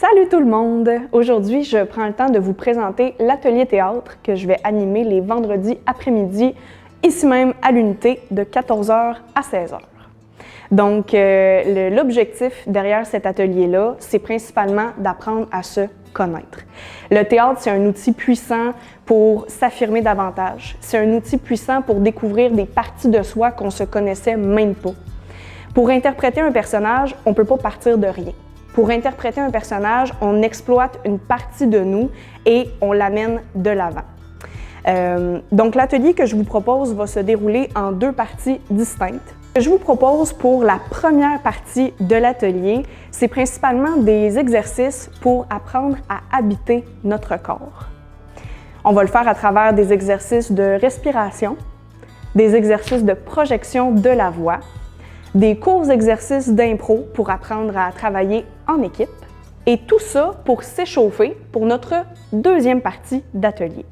Salut tout le monde! Aujourd'hui, je prends le temps de vous présenter l'atelier théâtre que je vais animer les vendredis après-midi, ici même à l'unité, de 14h à 16h. Donc, l'objectif derrière cet atelier-là, c'est principalement d'apprendre à se connaître. Le théâtre, c'est un outil puissant pour s'affirmer davantage. C'est un outil puissant pour découvrir des parties de soi qu'on se connaissait même pas. Pour interpréter un personnage, on ne peut pas partir de rien. Pour interpréter un personnage, on exploite une partie de nous et on l'amène de l'avant. Donc, l'atelier que je vous propose va se dérouler en deux parties distinctes. Ce que je vous propose pour la première partie de l'atelier, c'est principalement des exercices pour apprendre à habiter notre corps. On va le faire à travers des exercices de respiration, des exercices de projection de la voix, des courts exercices d'impro pour apprendre à travailler en équipe, et tout ça pour s'échauffer pour notre deuxième partie d'atelier.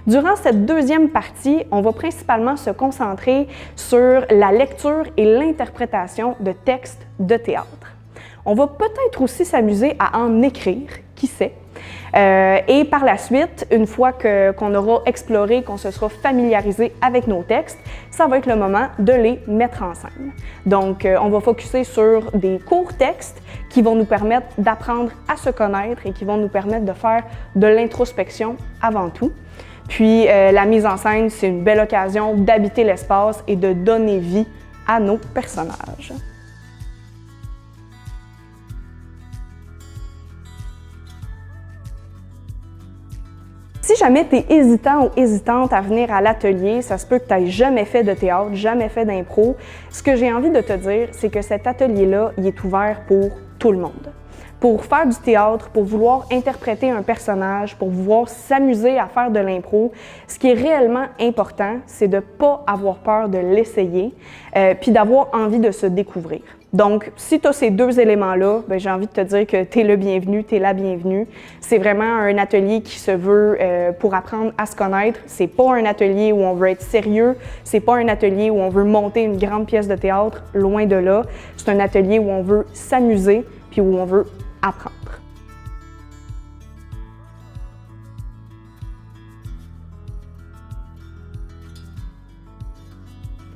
Durant cette deuxième partie, on va principalement se concentrer sur la lecture et l'interprétation de textes de théâtre. On va peut-être aussi s'amuser à en écrire, qui sait. Et par la suite, une fois qu'on aura exploré, qu'on se sera familiarisé avec nos textes, ça va être le moment de les mettre en scène. Donc, on va focusser sur des courts textes qui vont nous permettre d'apprendre à se connaître et qui vont nous permettre de faire de l'introspection avant tout. Puis, la mise en scène, c'est une belle occasion d'habiter l'espace et de donner vie à nos personnages. Si jamais tu es hésitant ou hésitante à venir à l'atelier, ça se peut que tu n'aies jamais fait de théâtre, jamais fait d'impro, ce que j'ai envie de te dire, c'est que cet atelier-là, il est ouvert pour tout le monde. Pour faire du théâtre, pour vouloir interpréter un personnage, pour vouloir s'amuser à faire de l'impro, ce qui est réellement important, c'est de ne pas avoir peur de l'essayer, puis d'avoir envie de se découvrir. Donc, si tu as ces deux éléments-là, j'ai envie de te dire que tu es le bienvenu, tu es la bienvenue. C'est vraiment un atelier qui se veut pour apprendre à se connaître. C'est pas un atelier où on veut être sérieux, c'est pas un atelier où on veut monter une grande pièce de théâtre, loin de là. C'est un atelier où on veut s'amuser, puis où on veut apprendre.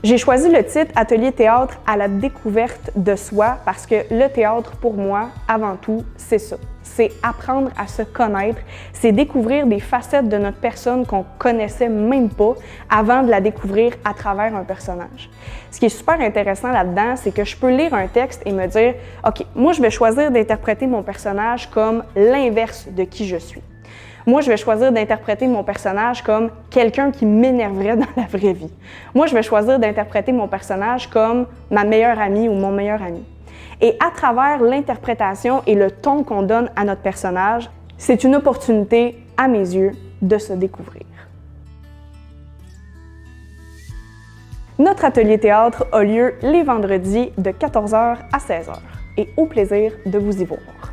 J'ai choisi le titre « Atelier théâtre à la découverte de soi » parce que le théâtre, pour moi, avant tout, c'est ça. C'est apprendre à se connaître, c'est découvrir des facettes de notre personne qu'on connaissait même pas avant de la découvrir à travers un personnage. Ce qui est super intéressant là-dedans, c'est que je peux lire un texte et me dire « OK, moi je vais choisir d'interpréter mon personnage comme l'inverse de qui je suis. » Moi, je vais choisir d'interpréter mon personnage comme quelqu'un qui m'énerverait dans la vraie vie. Moi, je vais choisir d'interpréter mon personnage comme ma meilleure amie ou mon meilleur ami. Et à travers l'interprétation et le ton qu'on donne à notre personnage, c'est une opportunité, à mes yeux, de se découvrir. Notre atelier théâtre a lieu les vendredis de 14h à 16h et au plaisir de vous y voir.